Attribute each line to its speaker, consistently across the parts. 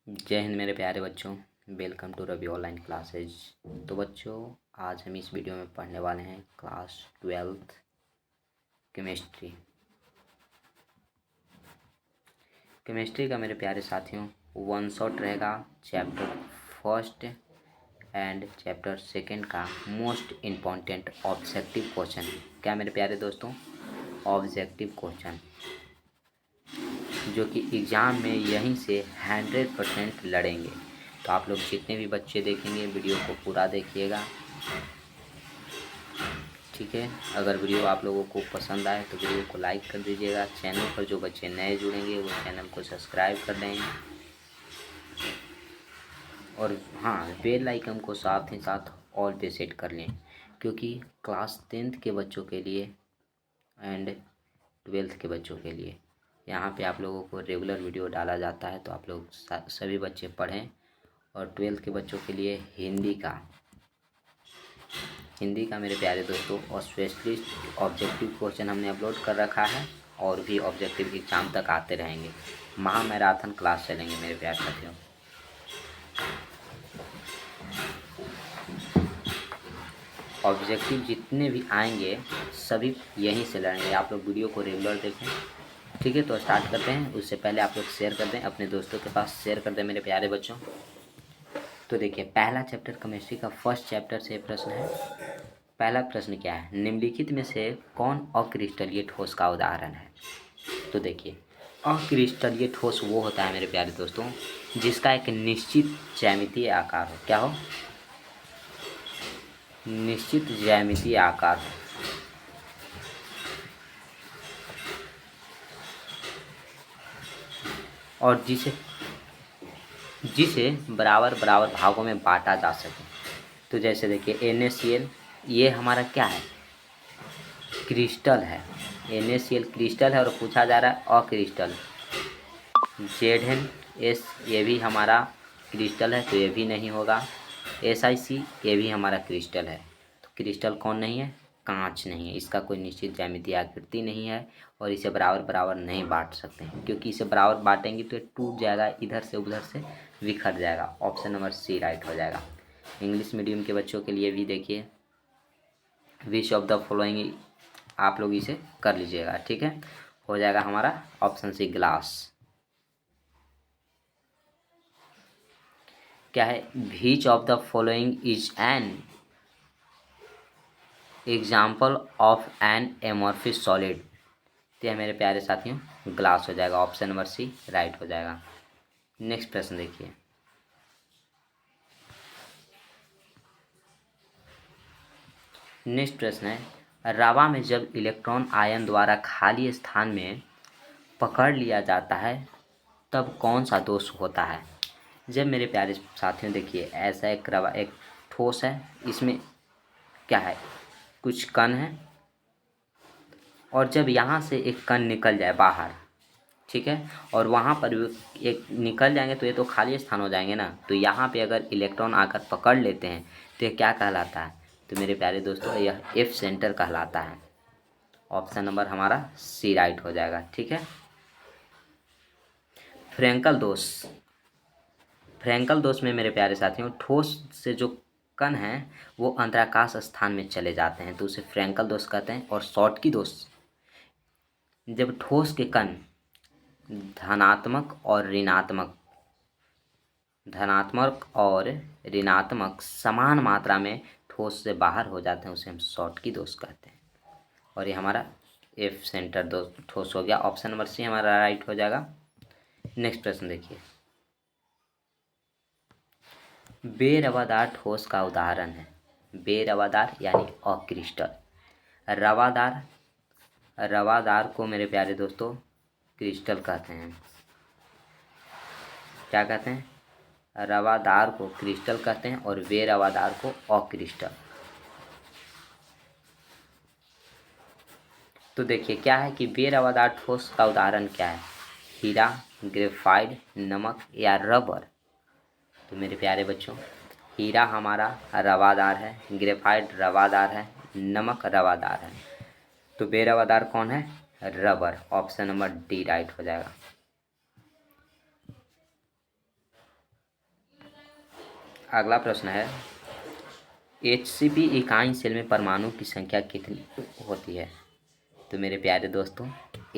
Speaker 1: जय हिंद मेरे प्यारे बच्चों। Welcome to Ravi online classes. तो बच्चों, आज हम इस वीडियो में पढ़ने वाले हैं क्लास 12th केमिस्ट्री। केमिस्ट्री का मेरे प्यारे साथियों वन शॉट रहेगा chapter first and chapter second का मोस्ट इम्पॉर्टेंट ऑब्जेक्टिव क्वेश्चन। क्या मेरे प्यारे दोस्तों? ऑब्जेक्टिव क्वेश्चन जो कि एग्ज़ाम में यहीं से 100% लड़ेंगे। तो आप लोग जितने भी बच्चे देखेंगे वीडियो को पूरा देखिएगा, ठीक है। अगर वीडियो आप लोगों को पसंद आए तो वीडियो को लाइक कर दीजिएगा। चैनल पर जो बच्चे नए जुड़ेंगे वो चैनल को सब्सक्राइब कर दें और हाँ, बेल आइकन को साथ ही साथ ऑल पे सेट कर लें, क्योंकि क्लास 10th के बच्चों के लिए एंड 12th के बच्चों के लिए यहाँ पे आप लोगों को रेगुलर वीडियो डाला जाता है। तो आप लोग सभी बच्चे पढ़ें। और 12th के बच्चों के लिए हिंदी का मेरे प्यारे दोस्तों और स्पेशलिस्ट ऑब्जेक्टिव क्वेश्चन हमने अपलोड कर रखा है और भी ऑब्जेक्टिव एग्जाम तक आते रहेंगे। महा मैराथन क्लास चलेंगे मेरे प्यारे साथियों। ऑब्जेक्टिव जितने भी आएंगे सभी यहीं से लड़ेंगे। आप लोग वीडियो को रेगुलर देखें, ठीक है। तो स्टार्ट करते हैं। उससे पहले आप लोग शेयर कर दें, अपने दोस्तों के पास शेयर कर दें मेरे प्यारे बच्चों। तो देखिए, पहला चैप्टर केमिस्ट्री का फर्स्ट चैप्टर से प्रश्न है। पहला प्रश्न क्या है? निम्नलिखित में से कौन अक्रिस्टलीय ठोस का उदाहरण है? तो देखिए, अक्रिस्टलीय ठोस वो होता है मेरे प्यारे दोस्तों जिसका एक निश्चित ज्यामितीय आकार हो। क्या हो? निश्चित ज्यामितीय आकार हो और जिसे बराबर बराबर भागों में बांटा जा सके। तो जैसे देखिए, NaCl ये हमारा क्या है? क्रिस्टल है। NaCl क्रिस्टल है और पूछा जा रहा है अक्रिस्टल। ZnS ये भी हमारा क्रिस्टल है, तो ये भी नहीं होगा। SiC ये भी हमारा क्रिस्टल है। तो क्रिस्टल कौन नहीं है? कांच नहीं है। इसका कोई निश्चित ज्यामितीय आकृति नहीं है और इसे बराबर बराबर नहीं बांट सकते हैं, क्योंकि इसे बराबर बांटेंगे तो ये टूट जाएगा, इधर से उधर से बिखर जाएगा। ऑप्शन नंबर सी राइट हो जाएगा। इंग्लिश मीडियम के बच्चों के लिए भी देखिए, विच ऑफ द फॉलोइंग आप लोग इसे कर लीजिएगा, ठीक है। हो जाएगा हमारा ऑप्शन सी ग्लास। क्या है? Which of the following is an example of an amorphous solid? तो यह मेरे प्यारे साथियों ग्लास हो जाएगा। ऑप्शन नंबर सी राइट हो जाएगा। नेक्स्ट प्रश्न देखिए, नेक्स्ट प्रश्न है, रवा में जब इलेक्ट्रॉन आयन द्वारा खाली स्थान में पकड़ लिया जाता है तब कौन सा दोष होता है? जब मेरे प्यारे साथियों देखिए, ऐसा एक रवा एक ठोस है, इसमें क्या है? कुछ कण है और जब यहाँ से एक कण निकल जाए बाहर, ठीक है, और वहाँ पर एक निकल जाएंगे तो ये तो खाली स्थान हो जाएंगे ना। तो यहाँ पे अगर इलेक्ट्रॉन आकर पकड़ लेते हैं तो ये क्या कहलाता है? तो मेरे प्यारे दोस्तों यह एफ सेंटर कहलाता है। ऑप्शन नंबर हमारा सी राइट हो जाएगा, ठीक है। फ्रैंकल दोष, फ्रैंकल दोष में मेरे प्यारे साथियों ठोस से जो कण हैं वो अंतराकाश स्थान में चले जाते हैं, तो उसे फ्रैंकल दोष कहते हैं। और शॉटकी दोष, जब ठोस के कण धनात्मक और ऋणात्मक समान मात्रा में ठोस से बाहर हो जाते हैं, उसे हम शॉटकी दोष कहते हैं। और ये हमारा एफ सेंटर दोष ठोस हो गया। ऑप्शन नंबर सी हमारा राइट हो जाएगा। नेक्स्ट प्रश्न देखिए, बेरवादार ठोस का उदाहरण है। बेरवादार यानी अक्रिस्टल। रवादार को मेरे प्यारे दोस्तों क्रिस्टल कहते हैं। क्या कहते हैं? रवादार को क्रिस्टल कहते हैं और बेरवादार को अक्रिस्टल। तो देखिए क्या है कि बेरवादार ठोस का उदाहरण क्या है? हीरा, ग्रेफाइट, नमक या रबर। तो मेरे प्यारे बच्चों, हीरा हमारा रवादार है, ग्रेफाइट रवादार है, नमक रवादार है। तो बेरवादार कौन है? Rubber. Option number D right हो जाएगा। अगला प्रश्न है, HCP इकाई सेल में परमाणु की संख्या कितनी होती है? तो मेरे प्यारे दोस्तों,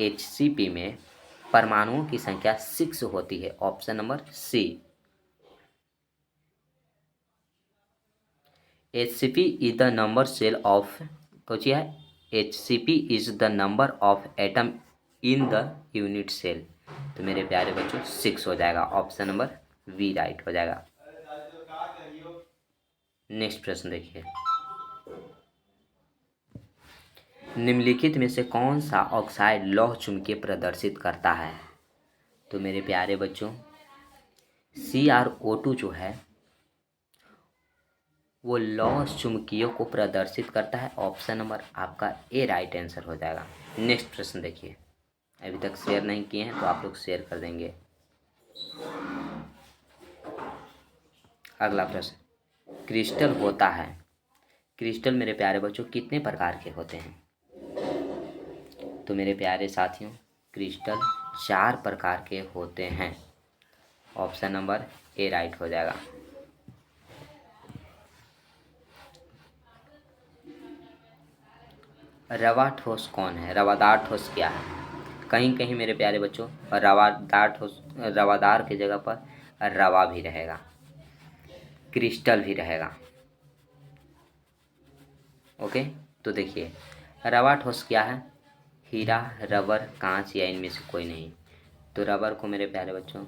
Speaker 1: HCP में परमाणुओं की संख्या 6 होती है। Option number C. HCP is the number cell of, सोचिए, HCP is the number of atom in the unit cell. तो मेरे प्यारे बच्चों 6 हो जाएगा। ऑप्शन नंबर बी राइट हो जाएगा। नेक्स्ट प्रश्न देखिए, निम्नलिखित में से कौन सा ऑक्साइड लौह चुंबकीय प्रदर्शित करता है? तो मेरे प्यारे बच्चों, CrO2 जो है वो लौह चुंबकीयों को प्रदर्शित करता है। ऑप्शन नंबर आपका ए राइट आंसर हो जाएगा। नेक्स्ट प्रश्न देखिए, अभी तक शेयर नहीं किए हैं तो आप लोग शेयर कर देंगे। अगला प्रश्न, क्रिस्टल होता है, क्रिस्टल मेरे प्यारे बच्चों कितने प्रकार के होते हैं? तो मेरे प्यारे साथियों, क्रिस्टल 4 प्रकार के होते हैं। ऑप्शन नंबर ए राइट हो जाएगा। रवा ठोस कौन है? रवादार ठोस क्या है? कहीं कहीं मेरे प्यारे बच्चों रवादार ठोस, रवादार की जगह पर रवा भी रहेगा, क्रिस्टल भी रहेगा। ओके, तो देखिए, रवा ठोस क्या है? हीरा, रबर, कांच या इनमें से कोई नहीं। तो रबर को मेरे प्यारे बच्चों,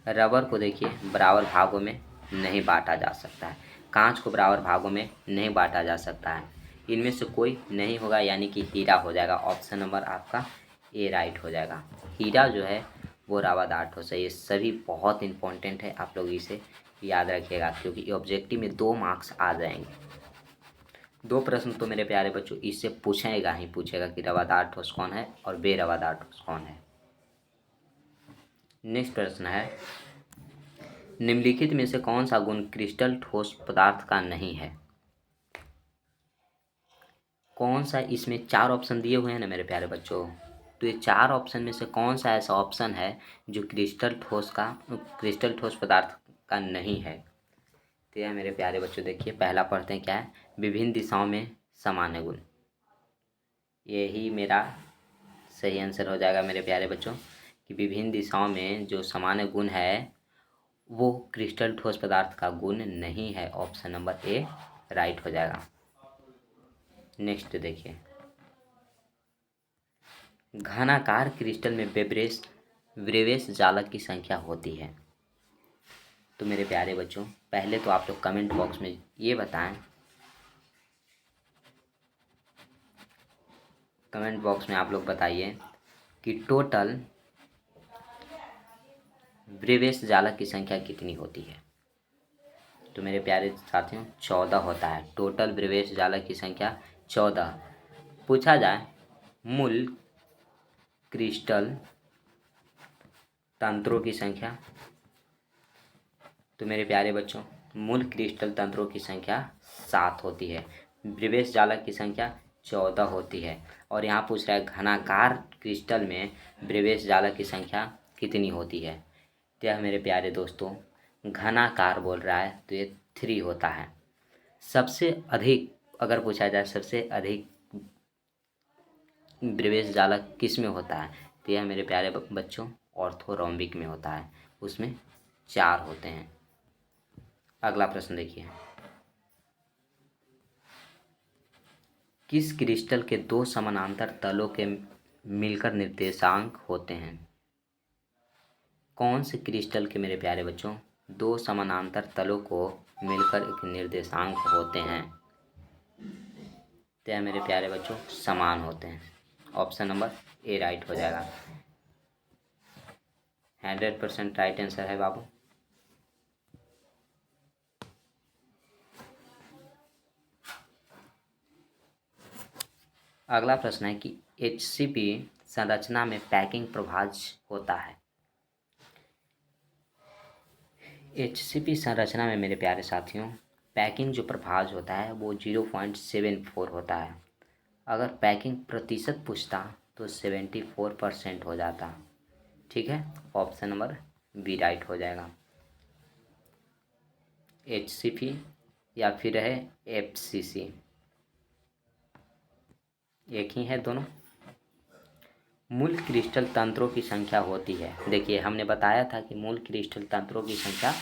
Speaker 1: रबर को देखिए बराबर भागों में नहीं बांटा जा सकता है, कांच को बराबर भागों में नहीं बांटा जा सकता है। इनमें से कोई नहीं होगा, यानी कि हीरा हो जाएगा। ऑप्शन नंबर आपका ए राइट हो जाएगा। हीरा जो है वो रवादार ठोस है। ये सभी बहुत इंपॉर्टेंट है, आप लोग इसे याद रखिएगा, क्योंकि ऑब्जेक्टिव में 2 मार्क्स आ जाएंगे। 2 प्रश्न तो मेरे प्यारे बच्चों इससे पूछेगा ही पूछेगा कि रवादार ठोस कौन है और बेरवादार ठोस कौन है। नेक्स्ट प्रश्न है, निम्नलिखित में से कौन सा गुण क्रिस्टल ठोस पदार्थ का नहीं है? कौन सा, इसमें 4 ऑप्शन दिए हुए हैं ना मेरे प्यारे बच्चों, तो ये 4 ऑप्शन में से कौन सा ऐसा ऑप्शन है जो क्रिस्टल ठोस पदार्थ का नहीं है? तो यह मेरे प्यारे बच्चों देखिए, पहला पढ़ते हैं क्या है, विभिन्न दिशाओं में सामान्य गुण। यही मेरा सही आंसर हो जाएगा मेरे प्यारे बच्चों, कि विभिन्न दिशाओं में जो सामान्य गुण है वो क्रिस्टल ठोस पदार्थ का गुण नहीं है। ऑप्शन नंबर ए राइट हो जाएगा। नेक्स्ट देखिए, घनाकार क्रिस्टल में ब्रेवेस जालक की संख्या होती है। तो मेरे प्यारे बच्चों, पहले तो आप लोग कमेंट बॉक्स में ये बताएं, कमेंट बॉक्स में आप लोग बताइए कि टोटल ब्रेवेस जालक की संख्या कितनी होती है? तो मेरे प्यारे साथियों 14 होता है। टोटल ब्रेवेस जालक की संख्या 14। पूछा जाए मूल क्रिस्टल तंत्रों की संख्या, तो मेरे प्यारे बच्चों मूल क्रिस्टल तंत्रों की संख्या 7 होती है, ब्रेवेस जालक की संख्या 14 होती है। और यहाँ पूछ रहा है घनाकार क्रिस्टल में ब्रेवेस जालक की संख्या कितनी होती है? तो यह मेरे प्यारे दोस्तों घनाकार बोल रहा है तो ये 3 होता है। सबसे अधिक अगर पूछा जाए सबसे अधिक ब्रेवेस जालक किस में होता है, तो यह मेरे प्यारे बच्चों ऑर्थोरोम्बिक में होता है, उसमें 4 होते हैं। अगला प्रश्न देखिए, किस क्रिस्टल के 2 समानांतर तलों के मिलकर निर्देशांक होते हैं? कौन से क्रिस्टल के मेरे प्यारे बच्चों 2 समानांतर तलों को मिलकर एक निर्देशांक होते हैं? तो यह मेरे प्यारे बच्चों समान होते हैं। ऑप्शन नंबर ए राइट हो जाएगा। 100% राइट आंसर है बाबू। अगला प्रश्न है कि HCP संरचना में पैकिंग प्रभाज होता है। HCP संरचना में मेरे प्यारे साथियों पैकिंग जो प्रभाज होता है वो 0.74 होता है। अगर पैकिंग प्रतिशत पूछता तो 74% हो जाता। ठीक है, ऑप्शन नंबर बी राइट हो जाएगा। HCP या फिर है FCC, एक ही है दोनों। मूल क्रिस्टल तंत्रों की संख्या होती है, देखिए हमने बताया था कि मूल क्रिस्टल तंत्रों की संख्या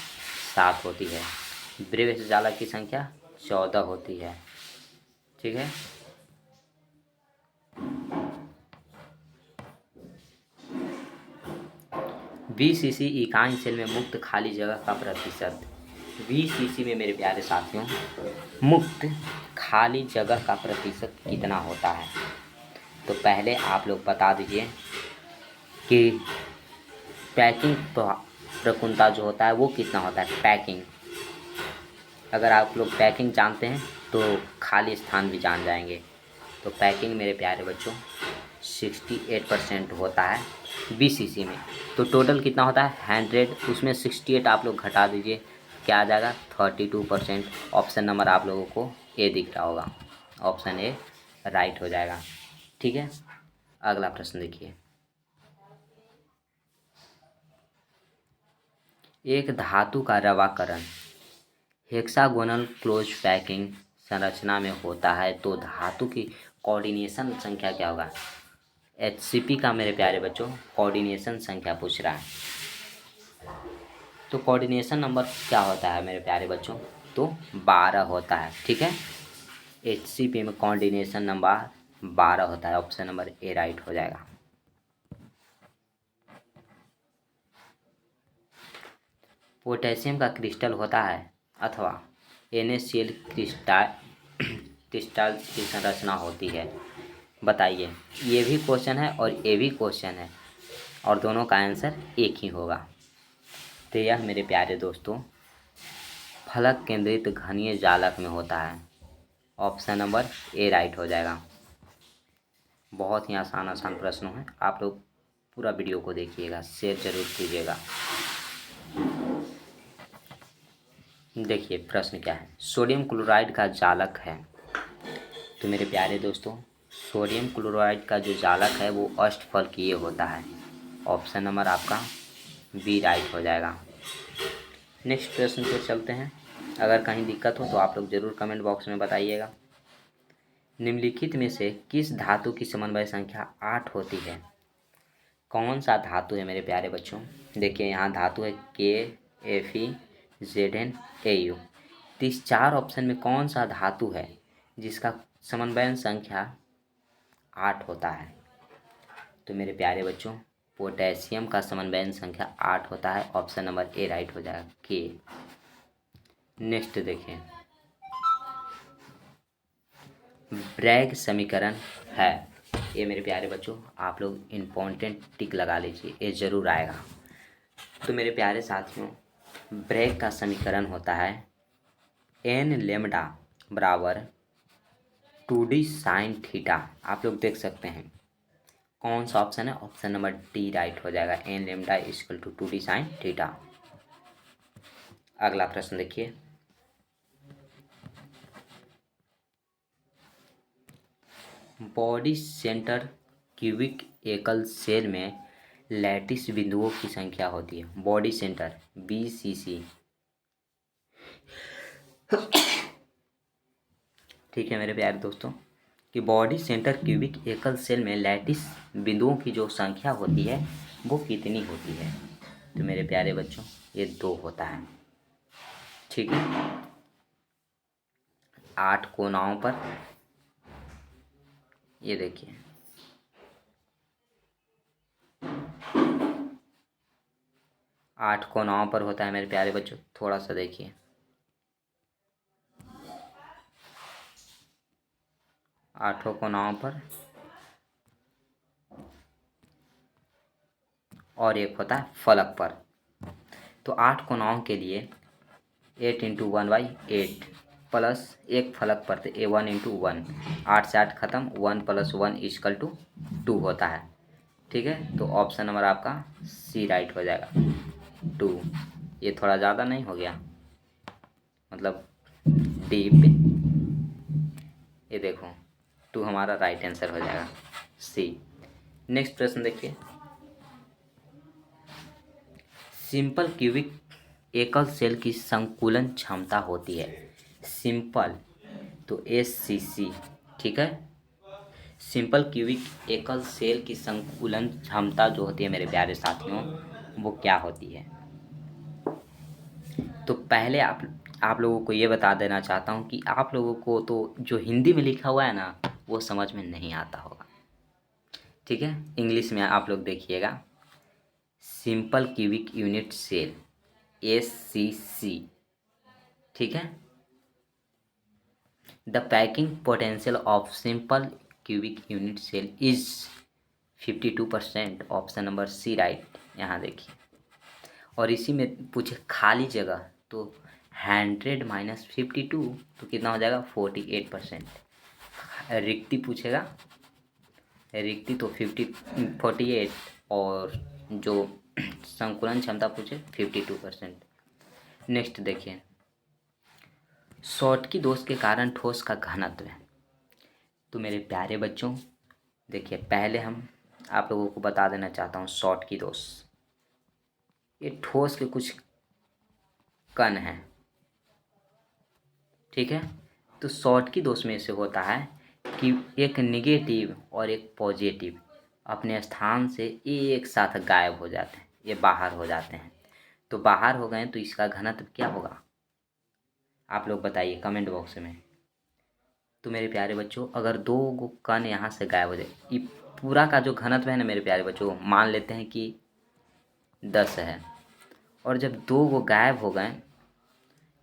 Speaker 1: 7 होती है, ब्रेव जालक की संख्या 14 होती है। ठीक है, VCC इकाई सेल में मुक्त खाली जगह का प्रतिशत। VCC में मेरे प्यारे साथियों मुक्त खाली जगह का प्रतिशत कितना होता है? तो पहले आप लोग बता दीजिए कि पैकिंग प्रकुंता जो होता है वो कितना होता है। पैकिंग, अगर आप लोग पैकिंग जानते हैं तो खाली स्थान भी जान जाएंगे। तो पैकिंग मेरे प्यारे बच्चों 68% होता है VCC में। तो टोटल कितना होता है 100, उसमें 68 आप लोग घटा दीजिए, क्या आ जाएगा 32%। ऑप्शन नंबर आप लोगों को ए दिख रहा होगा, ऑप्शन ए राइट हो जाएगा। ठीक है, अगला प्रश्न देखिए। एक धातु का रवाकरण हेक्सागोनल क्लोज पैकिंग संरचना में होता है तो धातु की कोऑर्डिनेशन संख्या क्या होगा? HCP का मेरे प्यारे बच्चों कोऑर्डिनेशन संख्या पूछ रहा है, तो कोऑर्डिनेशन नंबर क्या होता है मेरे प्यारे बच्चों? तो 12 होता है। ठीक है, HCP में कोऑर्डिनेशन नंबर 12 होता है, ऑप्शन नंबर ए राइट हो जाएगा। पोटेशियम का क्रिस्टल होता है अथवा NaCl क्रिस्टल की संरचना होती है, बताइए। ये भी क्वेश्चन है और ये भी क्वेश्चन है और दोनों का आंसर एक ही होगा। तो यह मेरे प्यारे दोस्तों फलक केंद्रित घनीय जालक में होता है, ऑप्शन नंबर ए राइट हो जाएगा। बहुत ही आसान आसान प्रश्न है, आप लोग पूरा वीडियो को देखिएगा, शेयर जरूर कीजिएगा। देखिए प्रश्न क्या है, सोडियम क्लोराइड का जालक है। तो मेरे प्यारे दोस्तों सोडियम क्लोराइड का जो जालक है वो अष्टफलकीय होता है, ऑप्शन नंबर आपका बी राइट हो जाएगा। नेक्स्ट प्रश्न पे चलते हैं, अगर कहीं दिक्कत हो तो आप लोग ज़रूर कमेंट बॉक्स में बताइएगा। निम्नलिखित में से किस धातु की समन्वय संख्या 8 होती है? कौन सा धातु है मेरे प्यारे बच्चों? देखिए यहाँ धातु है Ke, Fe, Zn, Au। तो इस 4 ऑप्शन में कौन सा धातु है जिसका समन्वय संख्या 8 होता है? तो मेरे प्यारे बच्चों पोटेशियम का समन्वय संख्या 8 होता है, ऑप्शन नंबर ए राइट हो जाएगा के। नेक्स्ट देखें, ब्रैग समीकरण है, ये मेरे प्यारे बच्चों आप लोग इम्पोर्टेंट टिक लगा लीजिए, ये ज़रूर आएगा। तो मेरे प्यारे साथियों ब्रैग का समीकरण होता है n लेमडा बराबर 2d साइन थीटा। आप लोग देख सकते हैं कौन सा ऑप्शन है, ऑप्शन नंबर डी राइट हो जाएगा, n lambda equal to 2d sine theta. अगला प्रश्न देखिए, बॉडी सेंटर क्यूबिक एकल सेल में लैटिस बिंदुओं की संख्या होती है। बॉडी सेंटर BCC, ठीक है मेरे प्यारे दोस्तों कि बॉडी सेंटर क्यूबिक एकल सेल में लैटिस बिंदुओं की जो संख्या होती है वो कितनी होती है? तो मेरे प्यारे बच्चों ये 2 होता है। ठीक है, 8 कोनाओं पर, ये देखिए 8 कोनाओं पर होता है मेरे प्यारे बच्चों, थोड़ा सा देखिए 8 कोनाओं पर, और एक होता है फलक पर। तो 8 कोनाओं के लिए 8 इंटू 1/8 प्लस एक फलक पर, तो A1 इंटू 1, 8 से 8 खत्म, 1 + 1 इक्वल टू 2 होता है। ठीक है, तो ऑप्शन नंबर आपका सी राइट हो जाएगा 2। ये थोड़ा ज़्यादा नहीं हो गया, मतलब डीप, ये देखो 2 हमारा राइट आंसर हो जाएगा सी। नेक्स्ट प्रश्न देखिए, सिंपल क्यूबिक एकल सेल की संकुलन क्षमता होती है। सिंपल तो SCC, ठीक है। सिंपल क्यूबिक एकल सेल की संकुलन क्षमता जो होती है मेरे प्यारे साथियों, वो क्या होती है? तो पहले आप लोगों को ये बता देना चाहता हूँ कि आप लोगों को तो जो हिंदी में लिखा हुआ है ना, वो समझ में नहीं आता होगा, ठीक है। इंग्लिश में आप लोग देखिएगा, simple cubic unit cell SCC, ठीक है। The packing potential of simple cubic unit cell is 52%। Option number C right. यहाँ देखिए, और इसी में पूछे खाली जगह तो 100 माइनस 52 तो कितना हो जाएगा 48%। रिक्ति पूछेगा, रिक्ति तो 48 और जो संकुलन क्षमता पूछे 52%। नेक्स्ट देखिए, शॉर्टकी दोष के कारण ठोस का घनत्व है। तो मेरे प्यारे बच्चों देखिए, पहले हम आप लोगों को बता देना चाहता हूँ शॉर्टकी दोष। ये ठोस के कुछ कण हैं, ठीक है। तो शॉर्टकी दोष में से होता है कि एक निगेटिव और एक पॉजिटिव अपने स्थान से एक साथ गायब हो जाते हैं, ये बाहर हो जाते हैं। तो बाहर हो गए तो इसका घनत्व क्या होगा, आप लोग बताइए कमेंट बॉक्स में। तो मेरे प्यारे बच्चों, अगर दो गो कण यहाँ से गायब हो जाए, ये पूरा का जो घनत्व है ना मेरे प्यारे बच्चों, मान लेते हैं कि 10 है, और जब दो गो गायब हो गए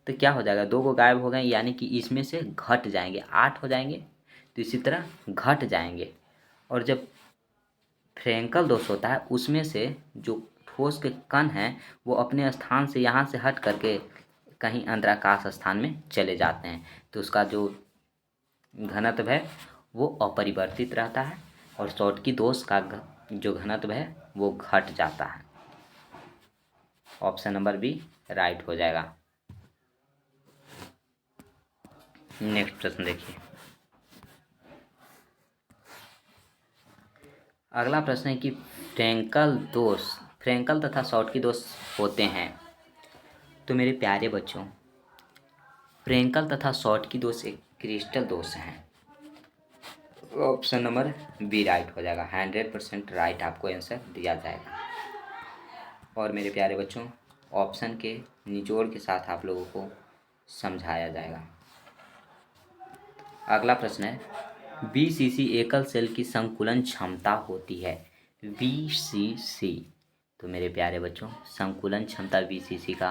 Speaker 1: तो क्या हो जाएगा, दो गो गायब हो गए यानी कि इसमें से घट जाएंगे, 8 हो जाएंगे। तो इसी तरह घट जाएंगे। और जब फ्रेंकल दोष होता है, उसमें से जो ठोस के कण हैं वो अपने स्थान से यहाँ से हट करके कहीं अंतराकाश स्थान में चले जाते हैं। तो उसका जो घनत्व है वो अपरिवर्तित रहता है, और शॉर्टकी दोष का जो घनत्व है वो घट जाता है। ऑप्शन नंबर बी राइट हो जाएगा। नेक्स्ट प्रश्न देखिए, अगला प्रश्न है कि फ्रेंकल तथा शॉर्टकी दोष होते हैं। तो मेरे प्यारे बच्चों, फ्रेंकल तथा शॉर्टकी दोष एक क्रिस्टल दोष हैं। ऑप्शन नंबर बी राइट हो जाएगा। 100% राइट आपको आंसर दिया जाएगा। और मेरे प्यारे बच्चों, ऑप्शन के निचोड़ के साथ आप लोगों को समझाया जाएगा। अगला प्रश्न है, BCC एकल सेल की संकुलन क्षमता होती है। BCC, तो मेरे प्यारे बच्चों, संकुलन क्षमता BCC का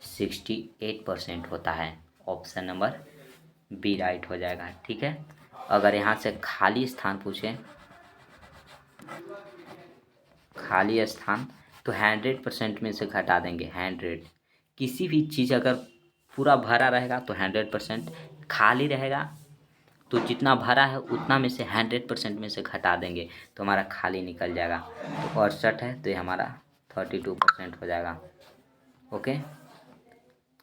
Speaker 1: 68% होता है। ऑप्शन नंबर बी राइट हो जाएगा, ठीक है। अगर यहाँ से खाली स्थान पूछे, खाली स्थान तो 100% में से घटा देंगे 100। किसी भी चीज़ अगर पूरा भरा रहेगा तो 100%, खाली रहेगा तो जितना भरा है उतना में से 100% में से घटा देंगे तो हमारा खाली निकल जाएगा। तो 68 है तो ये हमारा 32% हो जाएगा। ओके,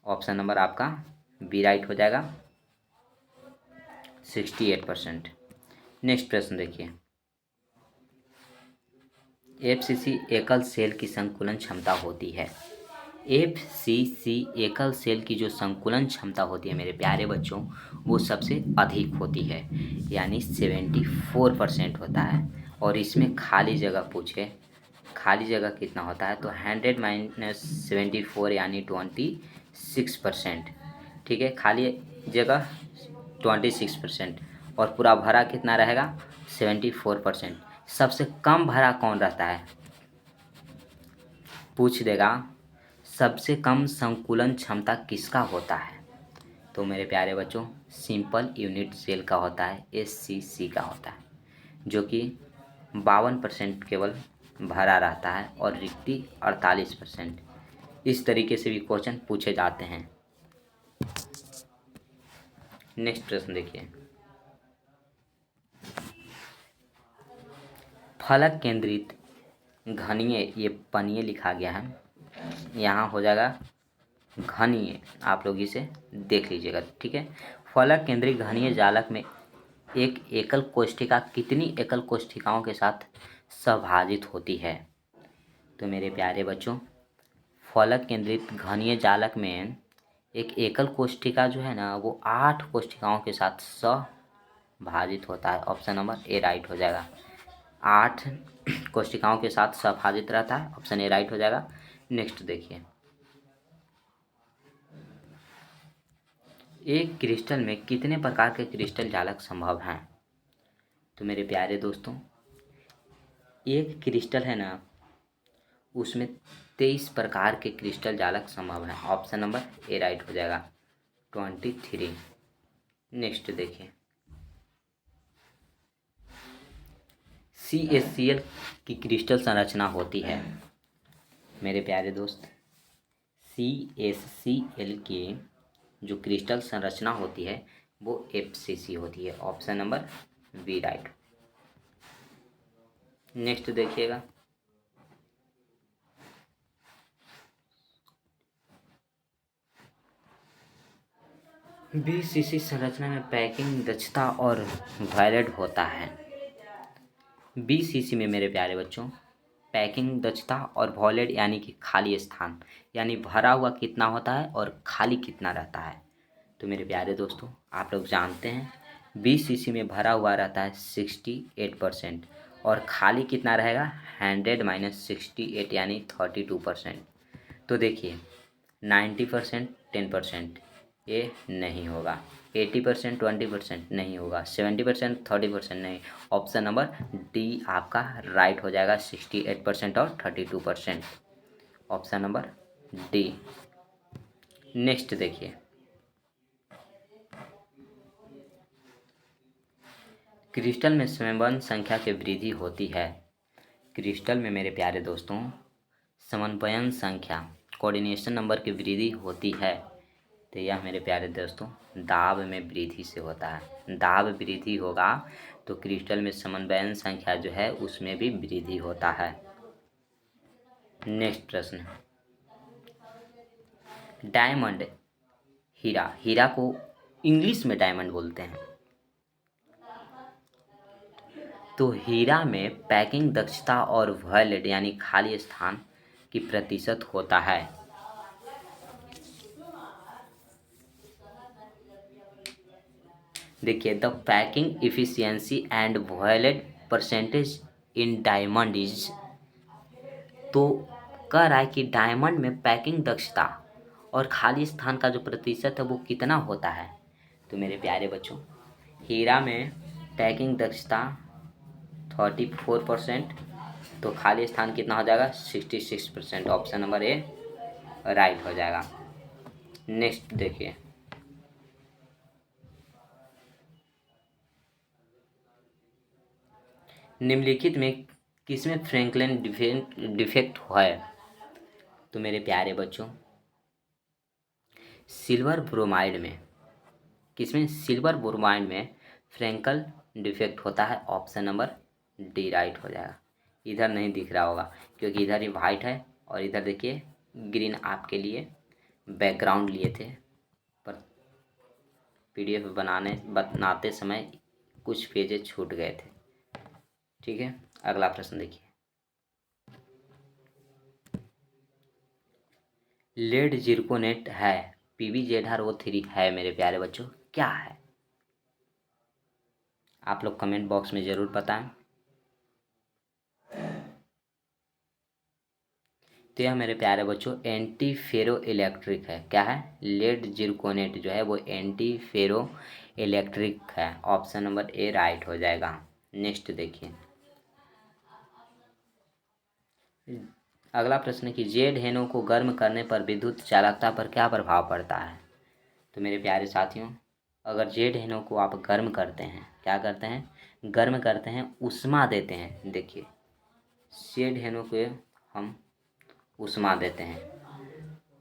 Speaker 1: ऑप्शन नंबर आपका बी राइट हो जाएगा, 68%। नेक्स्ट प्रश्न देखिए, FCC एकल सेल की संकुलन क्षमता होती है। FCC एकल सेल की जो संकुलन क्षमता होती है मेरे प्यारे बच्चों, वो सबसे अधिक होती है, यानी 74% होता है। और इसमें खाली जगह पूछे, खाली जगह कितना होता है, तो 100 माइनस 74 यानी 26%, ठीक है। खाली जगह 26% और पूरा भरा कितना रहेगा 74%। सबसे कम भरा कौन रहता है, पूछ देगा सबसे कम संकुलन क्षमता किसका होता है। तो मेरे प्यारे बच्चों, सिंपल यूनिट सेल का होता है, SCC का होता है, जो कि 52% केवल भरा रहता है और रिक्ति 48%। इस तरीके से भी क्वेश्चन पूछे जाते हैं। नेक्स्ट प्रश्न देखिए, फलक केंद्रित घनीय, ये पनीय लिखा गया है, यहाँ हो जाएगा घनीय, आप लोग इसे देख लीजिएगा, ठीक है। फलक केंद्रित घनीय जालक में एक एकल कोशिका कितनी एकल कोशिकाओं के साथ सहभाजित होती है। तो मेरे प्यारे बच्चों, फलक केंद्रित घनीय जालक में एक एकल कोशिका जो है ना वो 8 कोशिकाओं के साथ सभाजित होता है। ऑप्शन नंबर ए राइट हो जाएगा। 8 कोशिकाओं के साथ सभाजित रहता है। ऑप्शन ए राइट हो जाएगा। नेक्स्ट देखिए, एक क्रिस्टल में कितने प्रकार के क्रिस्टल जालक संभव हैं? तो मेरे प्यारे दोस्तों, एक क्रिस्टल है ना उसमें 23 प्रकार के क्रिस्टल जालक संभव हैं। ऑप्शन नंबर ए राइट हो जाएगा, 23। नेक्स्ट देखिए, CaCl की क्रिस्टल संरचना होती है। मेरे प्यारे दोस्त, CaCl की जो क्रिस्टल संरचना होती है वो FCC होती है। Option number B right. Next देखिएगा, BCC संरचना में पैकिंग दक्षता और वॉयलेट होता है। BCC में मेरे प्यारे बच्चों पैकिंग दक्षता और वॉयलेट यानी कि खाली स्थान, यानी भरा हुआ कितना होता है और खाली कितना रहता है। तो मेरे प्यारे दोस्तों, आप लोग जानते हैं BCC में भरा हुआ रहता है 68% और खाली कितना रहेगा 100 - 68 यानी 32%। तो देखिए 90% 10% ये नहीं होगा, 80% 20% नहीं होगा, 70% 30% नहीं। ऑप्शन नंबर डी आपका राइट हो जाएगा, 68% और 32%। Option number D. नेक्स्ट देखिए, क्रिस्टल में समन्वय संख्या की वृद्धि होती है। क्रिस्टल में मेरे प्यारे दोस्तों समन्वयन संख्या कोऑर्डिनेशन नंबर की वृद्धि होती है। तो यह मेरे प्यारे दोस्तों दाब में वृद्धि से होता है। दाब वृद्धि होगा तो क्रिस्टल में समन्वयन संख्या जो है उसमें भी वृद्धि होता है। नेक्स्ट प्रश्न, डायमंड हीरा, हीरा को इंग्लिश में डायमंड बोलते हैं। तो हीरा में पैकिंग दक्षता और वॉयलेट यानी खाली स्थान की प्रतिशत होता है। देखिए, the packing efficiency and violet percentage in diamond is, तो कह रहा है कि डायमंड में पैकिंग दक्षता और खाली स्थान का जो प्रतिशत है वो कितना होता है। तो मेरे प्यारे बच्चों, हीरा में पैकिंग दक्षता 34%, तो खाली स्थान कितना हो जाएगा 66%। ऑप्शन नंबर ए राइट हो जाएगा। नेक्स्ट देखिए, निम्नलिखित में किसमें फ्रैंकलिन डिफेक्ट है। तो मेरे प्यारे बच्चों, सिल्वर ब्रोमाइड में, किसमें सिल्वर ब्रोमाइड में फ्रैंकल डिफेक्ट होता है। ऑप्शन नंबर डी राइट हो जाएगा। इधर नहीं दिख रहा होगा क्योंकि इधर ही वाइट है और इधर देखिए ग्रीन आपके लिए बैकग्राउंड लिए थे, पर PDF बनाते समय कुछ पेजेस छूट गए थे। ठीक है, अगला प्रश्न देखिए, लेड जिरकोनेट है PbZrO3 है मेरे प्यारे बच्चों, क्या है? आप लोग कमेंट बॉक्स में ज़रूर बताएं। तो यह मेरे प्यारे बच्चों एंटी फेरो इलेक्ट्रिक है। क्या है? लेड जिरकोनेट जो है वो एंटी फेरो इलेक्ट्रिक है। ऑप्शन नंबर ए राइट हो जाएगा। नेक्स्ट देखिए, अगला प्रश्न कि जेड हेनो को गर्म करने पर विद्युत चालकता पर क्या प्रभाव पड़ता है। तो मेरे प्यारे साथियों, अगर जेड हेनो को आप गर्म करते हैं, क्या करते हैं, गर्म करते हैं, उष्मा देते हैं। देखिए जेड हेनो को हम उष्मा देते हैं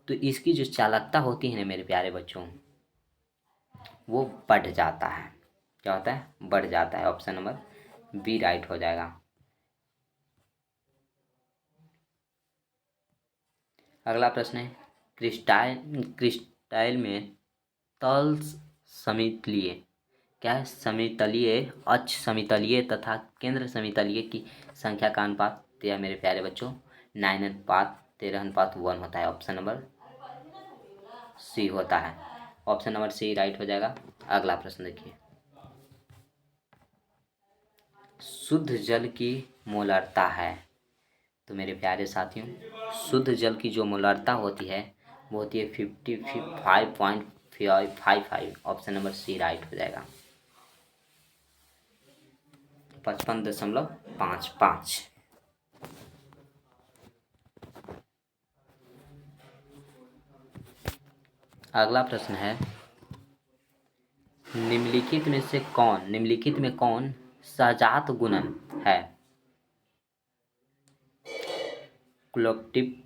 Speaker 1: तो इसकी जो चालकता होती है ना मेरे प्यारे बच्चों वो बढ़ जाता है। क्या होता है? बढ़ जाता है। ऑप्शन नंबर बी राइट हो जाएगा। अगला प्रश्न है, क्रिस्टाइल में तल समतलीय, क्या है, समतलीय, अक्ष समतलीय तथा केंद्र समतलीय की संख्या का अनुपात। तो यह मेरे प्यारे बच्चों 9:5 13:1 होता है। ऑप्शन नंबर सी होता है। ऑप्शन नंबर सी राइट हो जाएगा। अगला प्रश्न देखिए, शुद्ध जल की मोलरता है। तो मेरे प्यारे साथियों, शुद्ध जल की जो मोलरता होती है वो होती है 55.55। ऑप्शन नंबर सी राइट हो जाएगा। 55.55। अगला प्रश्न है, निम्नलिखित में कौन सजात गुणन है? कलेक्टिव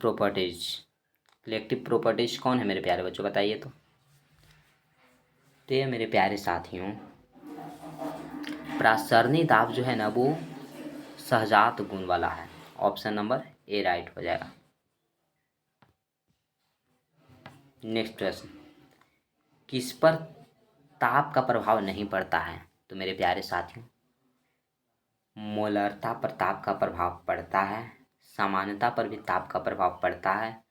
Speaker 1: प्रॉपर्टीज कौन है मेरे प्यारे बच्चों, बताइए तो। ये मेरे प्यारे साथियों, प्रासरणी दाब जो है ना वो सहजात गुण वाला है। ऑप्शन नंबर ए राइट हो जाएगा। नेक्स्ट प्रश्न, किस पर ताप का प्रभाव नहीं पड़ता है? तो मेरे प्यारे साथियों, मोलरता पर ताप का प्रभाव पड़ता है, सामान्यता पर भी ताप का प्रभाव पड़ता है,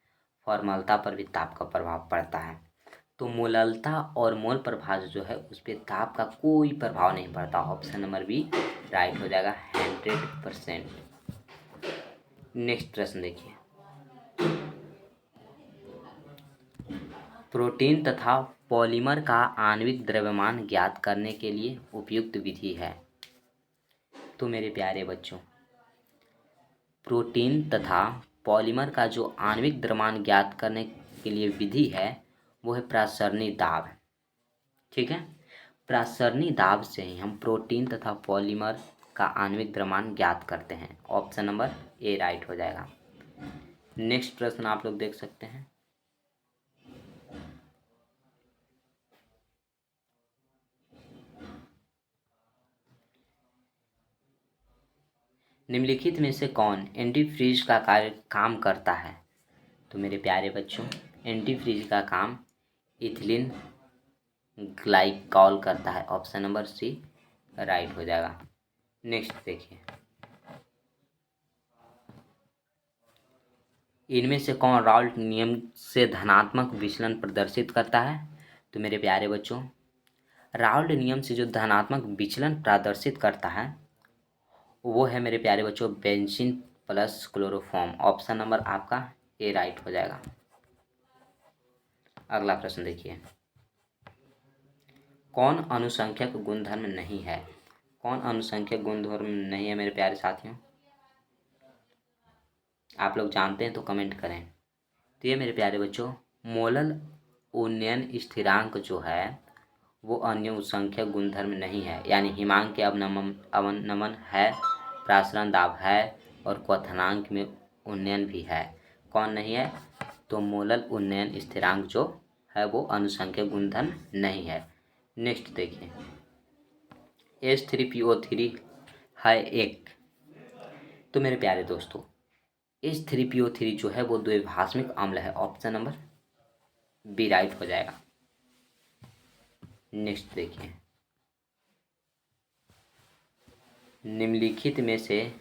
Speaker 1: फॉर्मलता पर भी ताप का प्रभाव पड़ता है। तो मोललता और मोल प्रभाव जो है उस पर ताप का कोई प्रभाव नहीं पड़ता। ऑप्शन नंबर बी राइट हो जाएगा 100%। नेक्स्ट प्रश्न देखिए, प्रोटीन तथा पॉलीमर का आणविक द्रव्यमान ज्ञात करने के लिए उपयुक्त विधि है। तो मेरे प्यारे बच्चों, प्रोटीन तथा पॉलीमर का जो आणविक द्रव्यमान ज्ञात करने के लिए विधि है वो है प्रासरणी दाब। ठीक है, प्रासरणी दाब से ही हम प्रोटीन तथा पॉलीमर का आणविक द्रव्यमान ज्ञात करते हैं। ऑप्शन नंबर ए राइट हो जाएगा। नेक्स्ट प्रश्न आप लोग देख सकते हैं, निम्नलिखित में से कौन एंटीफ्रीज का काम करता है? तो मेरे प्यारे बच्चों, एंटीफ्रीज का काम इथिलीन ग्लाइकॉल करता है। ऑप्शन नंबर सी राइट हो जाएगा। नेक्स्ट देखिए, इनमें से कौन राउल्ट नियम से धनात्मक विचलन प्रदर्शित करता है? तो मेरे प्यारे बच्चों, राउल्ट नियम से जो धनात्मक विचलन प्रदर्शित करता है वो है मेरे प्यारे बच्चों benzene plus chloroform. Option number आपका ए राइट हो जाएगा। अगला प्रश्न देखिए, कौन अनुसंख्यक गुणधर्म नहीं है? कौन अनुसंख्यक गुणधर्म नहीं है मेरे प्यारे साथियों? आप लोग जानते हैं तो कमेंट करें। तो ये मेरे प्यारे बच्चों, मोलल उन्नयन स्थिरांक जो है वो अन्य अनुसंख्यक गुणधर्म नहीं है। यानी हिमांक के अवनमन है, प्रासरण दाब है और क्वथनांक में उन्नयन भी है। कौन नहीं है? तो मोलल उन्नयन स्थिरांक जो है वो अनुसंख्यक गुणधर्म नहीं है। नेक्स्ट देखिए, H3PO3 है एक। तो मेरे प्यारे दोस्तों, H3PO3 जो है वो द्विभाषमिक अम्ल है। ऑप्शन नंबर बी राइट हो जाएगा। नेक्स्ट देखिए, निम्नलिखित में से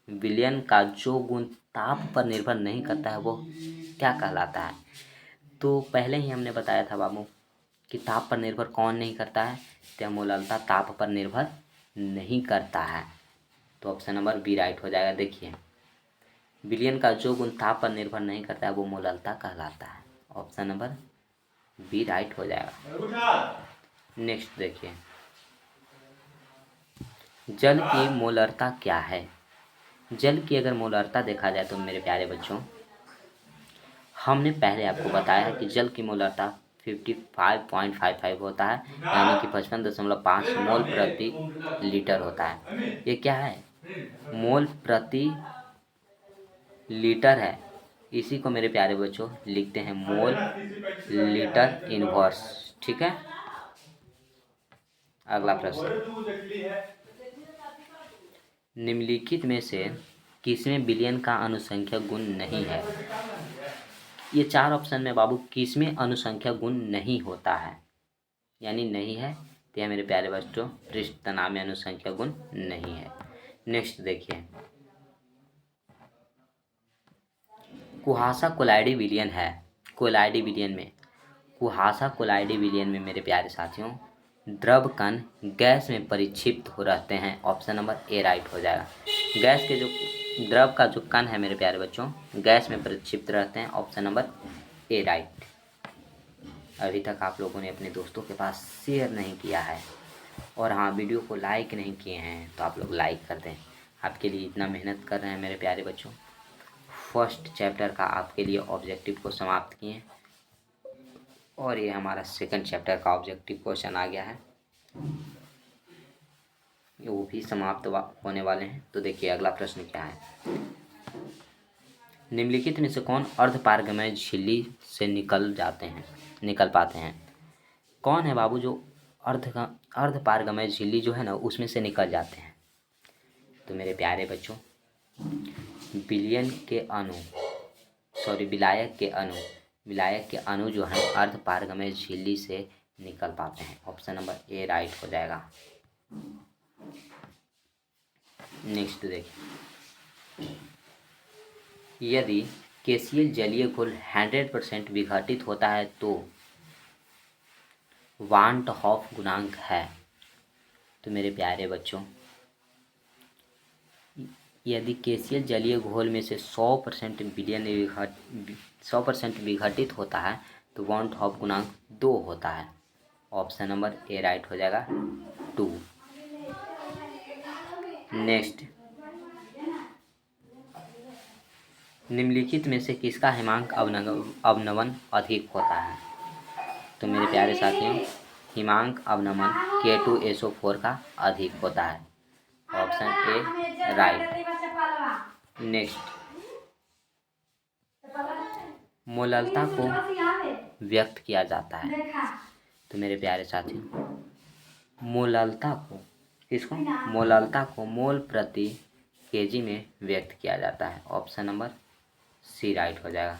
Speaker 1: विलयन का जो गुण ताप पर निर्भर नहीं करता है वो क्या कहलाता है? तो पहले ही हमने बताया था बाबू कि ताप पर निर्भर कौन नहीं करता है? तो मोललता ताप पर निर्भर नहीं करता है। तो ऑप्शन नंबर बी राइट हो जाएगा। देखिए, विलयन का जो गुण ताप पर निर्भर नहीं करता है वो मोललता कहलाता है। ऑप्शन नंबर बी राइट हो जाएगा। नेक्स्ट देखिए, जल की मोलरता क्या है? जल की अगर मोलरता देखा जाए तो मेरे प्यारे बच्चों, हमने पहले आपको बताया है कि जल की मोलरता 55.55 होता है, यानी कि 55.5 मोल प्रति लीटर होता है। ये क्या है? मोल प्रति लीटर है। इसी को मेरे प्यारे बच्चों लिखते हैं मोल लीटर इनवर्स। ठीक है, अगला प्रश्न, निम्नलिखित में से किसमें विलयन का अनुसंख्यक गुण नहीं है? ये चार ऑप्शन में बाबू किसमें अनुसंख्यक गुण नहीं होता है, यानी नहीं है, तो यह मेरे प्यारे बच्चों पृष्ठ तनाव में अनुसंख्यक गुण नहीं है। नेक्स्ट देखिए, कुहासा कोलाइडी विलियन है, कोलाइडी विलियन में, कुहासा कोलाइडी विलियन में मेरे प्यारे साथियों द्रव कण गैस में परिक्षिप्त हो रहते हैं। ऑप्शन नंबर ए राइट हो जाएगा। गैस के जो द्रव का जो कण है मेरे प्यारे बच्चों गैस में परिक्षिप्त रहते हैं। Option number A right. अभी तक आप लोगों ने अपने दोस्तों के पास शेयर नहीं किया है और हाँ वीडियो को लाइक नहीं किए हैं तो आप लोग लाइक कर दें। आपके लिए इतना मेहनत कर रहे हैं मेरे प्यारे बच्चों। फर्स्ट चैप्टर का आपके लिए ऑब्जेक्टिव को समाप्त किए और ये हमारा सेकंड चैप्टर का ऑब्जेक्टिव क्वेश्चन आ गया है, वो भी समाप्त होने वाले हैं। तो देखिए अगला प्रश्न क्या है। निम्नलिखित में से कौन अर्धपारगमय झिल्ली से निकल पाते हैं। कौन है बाबू जो अर्धपारगमय झिल्ली जो है ना उसमें से निकल जाते हैं। तो मेरे प्यारे बच्चों विलायक के अणु जो है अर्धपारगमय झिल्ली से निकल पाते हैं। ऑप्शन नंबर ए राइट हो जाएगा। नेक्स्ट देखिए, यदि केसीएल जलीय घोल 100% विघटित होता है तो वान ट हॉफ गुणांक है। तो मेरे प्यारे बच्चों यदि केसीएल जलीय घोल में से 100% विघटित होता है तो वान ट हॉफ गुणांक 2 होता है। ऑप्शन नंबर ए राइट हो जाएगा 2। नेक्स्ट, निम्नलिखित में से किसका हिमांक अवनमन अधिक होता है। तो मेरे प्यारे साथियों हिमांक अवनमन K2SO4 का अधिक होता है। Option A right. नेक्स्ट, मोललता को व्यक्त किया जाता है। तो मेरे प्यारे साथियों मोललता को मोल प्रति केजी में व्यक्त किया जाता है। ऑप्शन नंबर सी राइट हो जाएगा,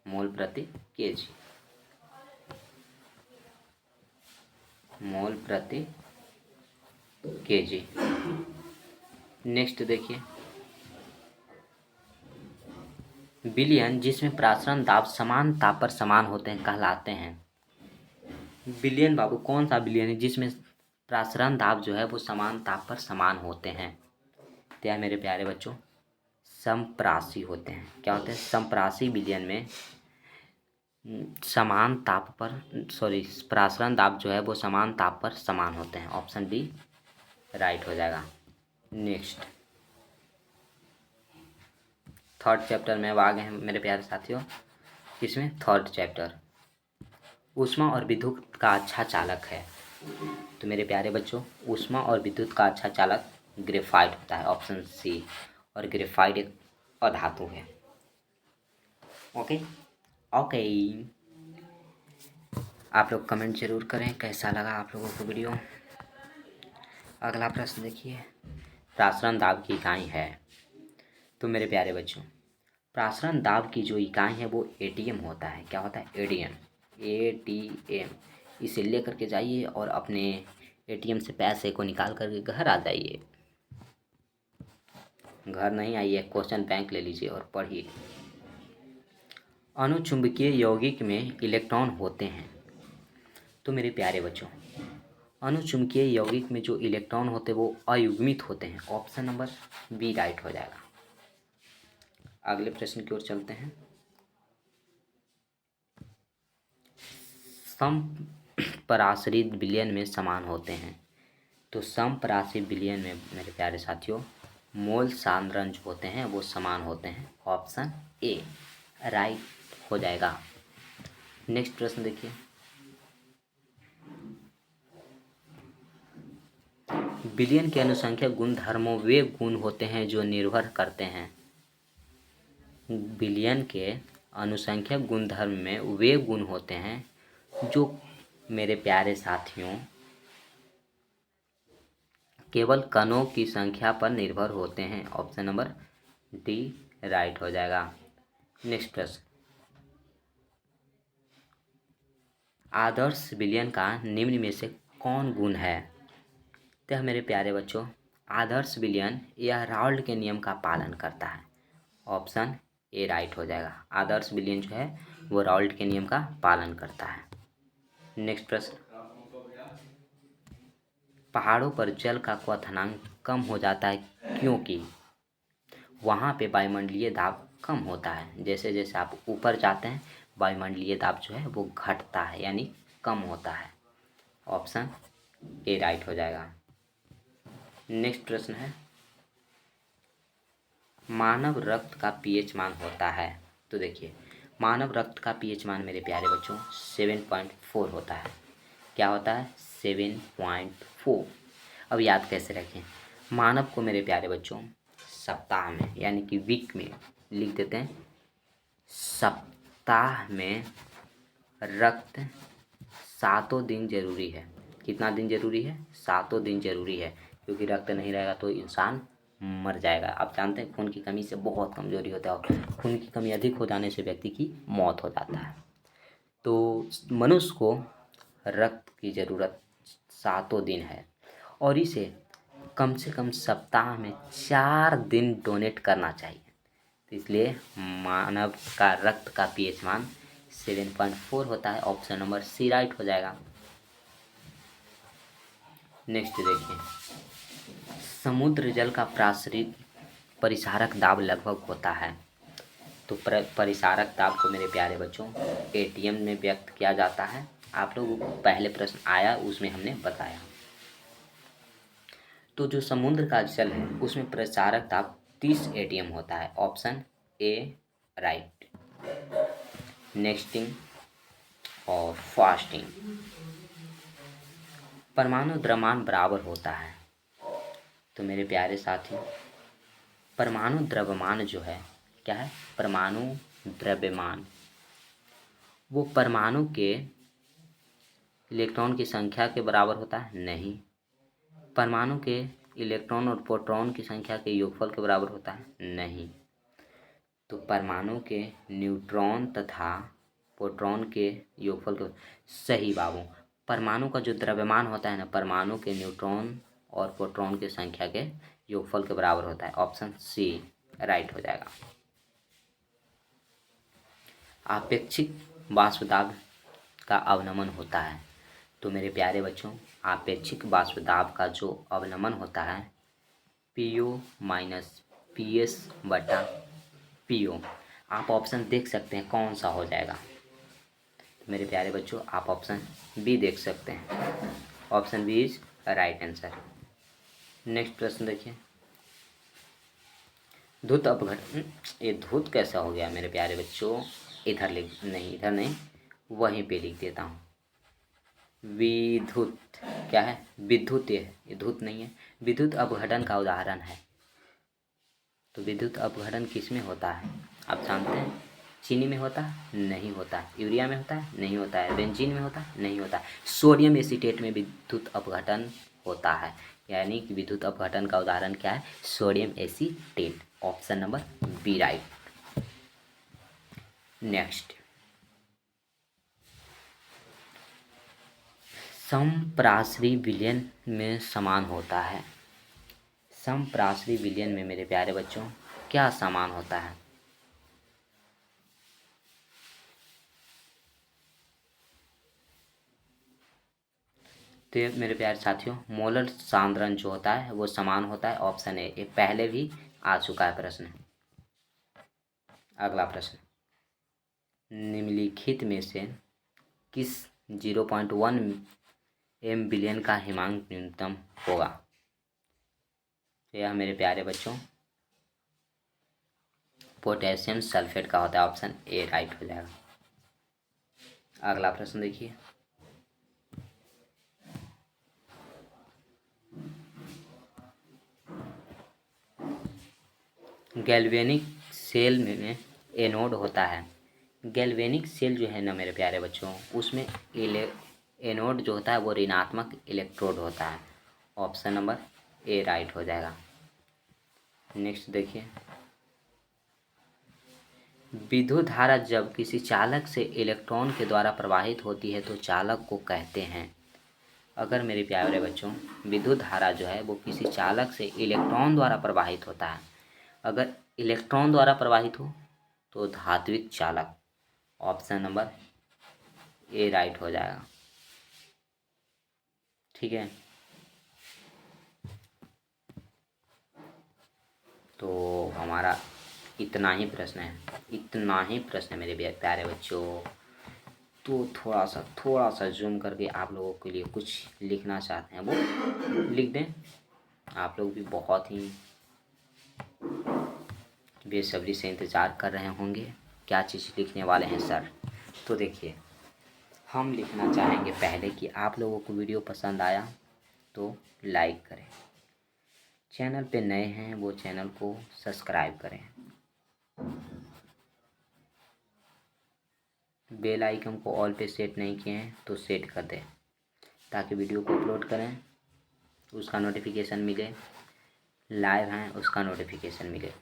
Speaker 1: मोल प्रति केजी। मोल प्रति केजी। नेक्स्ट देखिए, विलयन जिसमें प्रासरण दाब समान ताप पर समान होते हैं कहलाते हैं। विलयन बाबू कौन सा विलयन है जिसमें प्रासरण दाब जो है वो समान ताप पर समान होते हैं। तो मेरे प्यारे बच्चों समप्रासी होते हैं। क्या होते हैं? समप्रासी विलयन में प्रासरण दाब जो है वो समान ताप पर समान होते हैं। ऑप्शन डी राइट हो जाएगा। नेक्स्ट, थर्ड चैप्टर में अब आ गए हैं मेरे प्यारे साथियों। इसमें थर्ड चैप्टर ऊष्मा और विद्युत का अच्छा चालक है। तो मेरे प्यारे बच्चों ऊष्मा और विद्युत का अच्छा चालक ग्रेफाइट होता है। Option C. और ग्रेफाइट एक अधातु है। ओके, आप लोग कमेंट जरूर करें कैसा लगा आप लोगों को वीडियो। अगला प्रश्न देखिए, प्रासरण दाब की इकाई है। तो मेरे प्यारे बच्चों प्रासरण दाब की जो इकाई है वो एटीएम होता है। क्या होता है? एटीएम। इसे ले करके जाइए और अपने एटीएम से पैसे को निकाल करके घर आ जाइए। घर नहीं आइए, क्वेश्चन बैंक ले लीजिए और पढ़िए। अनुचुंबकीय यौगिक में इलेक्ट्रॉन होते हैं। तो मेरे प्यारे बच्चों अनुचुंबकीय यौगिक में जो इलेक्ट्रॉन होते हैं वो अयुग्मित होते हैं। ऑप्शन नंबर बी राइट हो जाएगा। अगले प्रश्न की ओर चलते हैं। समपराश्रित विलयन में समान होते हैं। तो समपराश्रित विलयन में मेरे प्यारे साथियों मोल सांद्रण जो होते हैं वो समान होते हैं। ऑप्शन ए राइट हो जाएगा। नेक्स्ट प्रश्न देखिए, विलयन के अनुसंख्यक गुणधर्मों वे गुण होते हैं जो निर्भर करते हैं। विलयन के अनुसंख्यक गुणधर्म में वे गुण होते हैं जो मेरे प्यारे साथियों केवल कणों की संख्या पर निर्भर होते हैं। ऑप्शन नंबर डी राइट हो जाएगा। नेक्स्ट प्रश्न, आदर्श विलयन का निम्न में से कौन गुण है। तो मेरे प्यारे बच्चों आदर्श विलयन यह राउल्ट के नियम का पालन करता है। ऑप्शन ए राइट हो जाएगा। आदर्श विलयन जो है वो राउल्ट के नियम का पालन करता है। नेक्स्ट प्रश्न, पहाड़ों पर जल का क्वथनांक कम हो जाता है क्योंकि वहाँ पे वायुमंडलीय दाब कम होता है। जैसे जैसे आप ऊपर जाते हैं वायुमंडलीय दाब जो है वो घटता है यानी कम होता है। ऑप्शन ए राइट हो जाएगा। नेक्स्ट प्रश्न है, मानव रक्त का पीएच मान होता है। तो देखिए, मानव रक्त का पीएच मान मेरे प्यारे बच्चों 7.4 होता है। क्या होता है? 7.4। अब याद कैसे रखें? मानव को मेरे प्यारे बच्चों सप्ताह में यानी कि वीक में लिख देते हैं। सप्ताह में रक्त 7 दिन जरूरी है। कितना दिन जरूरी है? 7 दिन जरूरी है, क्योंकि रक्त नहीं रहेगा तो इंसान मर जाएगा। आप जानते हैं खून की कमी से बहुत कमजोरी होता है और खून की कमी अधिक हो जाने से व्यक्ति की मौत हो जाता है। तो मनुष्य को रक्त की ज़रूरत 7 दिन है और इसे कम से कम सप्ताह में 4 दिन डोनेट करना चाहिए। तो इसलिए मानव का रक्त का पीएच मान 7.4 होता है। ऑप्शन नंबर सी राइट हो जाएगा। नेक्स्ट देखिए, समुद्र जल का प्रासरित परिसारक दाब लगभग होता है। तो परिसारक दाब को मेरे प्यारे बच्चों एटीएम में व्यक्त किया जाता है। आप लोग पहले प्रश्न आया उसमें हमने बताया। तो जो समुद्र का जल है उसमें परिसारक दाब 30 एटीएम होता है। Option A right. नेक्स्टिंग और फास्टिंग, परमाणु द्रव्यमान बराबर होता है। तो मेरे प्यारे साथियों, परमाणु द्रव्यमान जो है क्या है? परमाणु द्रव्यमान वो परमाणु के इलेक्ट्रॉन की संख्या के बराबर होता है? नहीं। परमाणु के इलेक्ट्रॉन और प्रोटॉन की संख्या के योगफल के बराबर होता है? नहीं। तो परमाणु के न्यूट्रॉन तथा प्रोटॉन के योगफल के, सही बाबू, परमाणु का जो द्रव्यमान होता है ना, परमाणु के न्यूट्रॉन और प्रोटॉन की संख्या के योगफल के बराबर होता है। ऑप्शन सी राइट हो जाएगा। आपेक्षिक वाष्प दाब का अवनमन होता है। तो मेरे प्यारे बच्चों, आपेक्षिक वाष्प दाब का जो अवनमन होता है PO माइनस PS बटा PO। आप ऑप्शन देख सकते हैं कौन सा हो जाएगा। तो मेरे प्यारे बच्चों, आप ऑप्शन बी देख सकते हैं। Option B is right answer. Next प्रश्न देखिए, धुत अपघटन, ये धुत कैसा हो गया मेरे प्यारे बच्चों? इधर लिख, नहीं इधर नहीं, वहीं पे लिख देता हूँ। विद्युत क्या है? विद्युत, ये धुत नहीं है। विद्युत अपघटन का उदाहरण है। तो विद्युत अपघटन किस में होता है? आप जानते हैं? चीनी में होता है? नहीं होता। यूरिया में होता है? नहीं होता है। बेंजीन में होता है? नहीं होता। सोडियम एसीटेट में विद्युत अपघटन होता है। यानी कि विद्युत अपघटन का उदाहरण क्या है? Sodium acetate. Option number B right. Next, समप्रासरी विलयन में समान होता है। समप्रासरी विलयन में मेरे प्यारे बच्चों क्या समान होता है? तो मेरे प्यारे साथियों, मोलर सांद्रण जो होता है वो समान होता है। ऑप्शन ए, ये पहले भी आ चुका है प्रश्न। अगला प्रश्न, निम्नलिखित में से किस 0.1 m बिलियन का हिमांक न्यूनतम होगा? यह मेरे प्यारे बच्चों पोटेशियम सल्फेट का होता है। ऑप्शन ए राइट हो जाएगा। अगला प्रश्न देखिए, गैल्वेनिक सेल में एनोड होता है। गैल्वेनिक सेल जो है ना मेरे प्यारे बच्चों, उसमें एनोड जो होता है वो ऋणात्मक इलेक्ट्रोड होता है। ऑप्शन नंबर ए राइट हो जाएगा। नेक्स्ट देखिए, विद्युत धारा जब किसी चालक से इलेक्ट्रॉन के द्वारा प्रवाहित होती है तो चालक को कहते हैं। अगर मेरे प्यारे बच्चों विद्युत धारा जो है वो किसी चालक से इलेक्ट्रॉन द्वारा प्रवाहित होता है, अगर इलेक्ट्रॉन द्वारा प्रवाहित हो तो धात्विक चालक, ऑप्शन नंबर ए राइट हो जाएगा। ठीक है, तो हमारा इतना ही प्रश्न है, इतना ही प्रश्न है मेरे प्यारे बच्चों। तो थोड़ा सा जूम करके आप लोगों के लिए कुछ लिखना चाहते हैं वो लिख दें। आप लोग भी बहुत ही बेसब्री से इंतज़ार कर रहे होंगे क्या चीज़ लिखने वाले हैं सर। तो देखिए, हम लिखना चाहेंगे पहले कि आप लोगों को वीडियो पसंद आया तो लाइक करें, चैनल पे नए हैं वो चैनल को सब्सक्राइब करें, बेल आइकन को ऑल पे सेट नहीं किए हैं तो सेट कर दें ताकि वीडियो को अपलोड करें उसका नोटिफिकेशन मिले, लाइव हैं उसका नोटिफिकेशन मिले,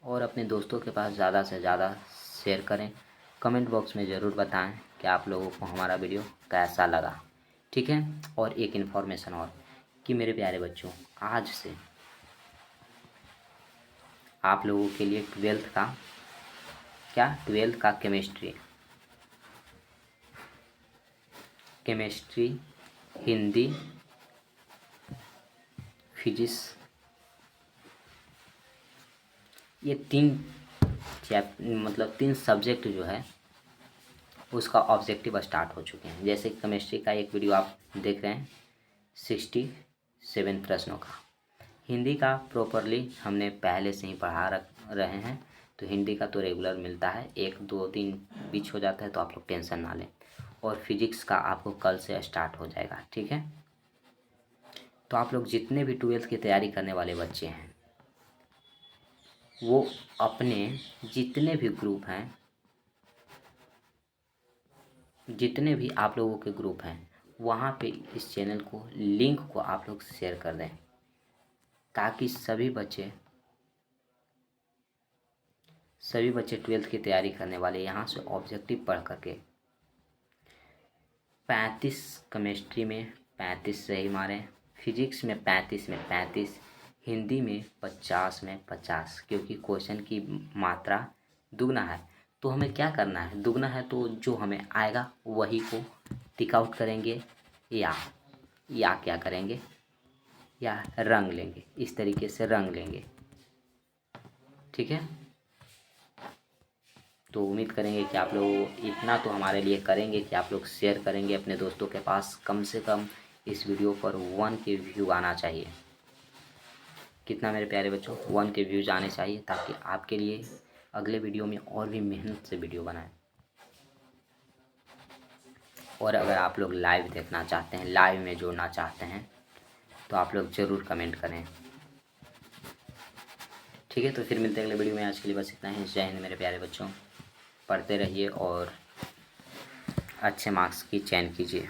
Speaker 1: और अपने दोस्तों के पास ज़्यादा से ज़्यादा शेयर करें। कमेंट बॉक्स में ज़रूर बताएं कि आप लोगों को हमारा वीडियो कैसा लगा। ठीक है, और एक इन्फॉर्मेशन और कि मेरे प्यारे बच्चों, आज से आप लोगों के लिए ट्वेल्थ का केमिस्ट्री, हिंदी, फिजिक्स, ये तीन सब्जेक्ट जो है उसका ऑब्जेक्टिव स्टार्ट हो चुके हैं। जैसे केमिस्ट्री का एक वीडियो आप देख रहे हैं 67 प्रश्नों का। हिंदी का प्रॉपरली हमने पहले से ही पढ़ा रहे हैं, तो हिंदी का तो रेगुलर मिलता है, 1 2 3 बीच हो जाता है तो आप लोग टेंशन ना लें। और फिजिक्स का आपको कल से स्टार्ट हो जाएगा। ठीक है, तो आप लोग जितने भी ट्वेल्थ की तैयारी करने वाले बच्चे हैं वो अपने जितने भी ग्रुप हैं, जितने भी आप लोगों के ग्रुप हैं वहाँ पे इस चैनल को लिंक को आप लोग शेयर कर दें ताकि सभी बच्चे ट्वेल्थ की तैयारी करने वाले यहाँ से ऑब्जेक्टिव पढ़ करके 35 केमिस्ट्री में 35 सही मारें, फिजिक्स में 35 में 35, हिंदी में 50 में 50, क्योंकि क्वेश्चन की मात्रा दुगना है। तो हमें क्या करना है, दुगना है तो जो हमें आएगा वही को टिक आउट करेंगे या क्या करेंगे, या रंग लेंगे, इस तरीके से रंग लेंगे। ठीक है, तो उम्मीद करेंगे कि आप लोग इतना तो हमारे लिए करेंगे कि आप लोग शेयर करेंगे अपने दोस्तों के पास। कम से कम इस वीडियो पर 1 के व्यू आना चाहिए। कितना मेरे प्यारे बच्चों, 1 के व्यूज आने चाहिए ताकि आपके लिए अगले वीडियो में और भी मेहनत से वीडियो बनाएं। और अगर आप लोग लाइव देखना चाहते हैं, लाइव में जोड़ना चाहते हैं तो आप लोग ज़रूर कमेंट करें। ठीक है, तो फिर मिलते हैं अगले वीडियो में। आज के लिए बस इतना ही। जय हिंद मेरे प्यारे बच्चों, पढ़ते रहिए और अच्छे मार्क्स की चयन कीजिए।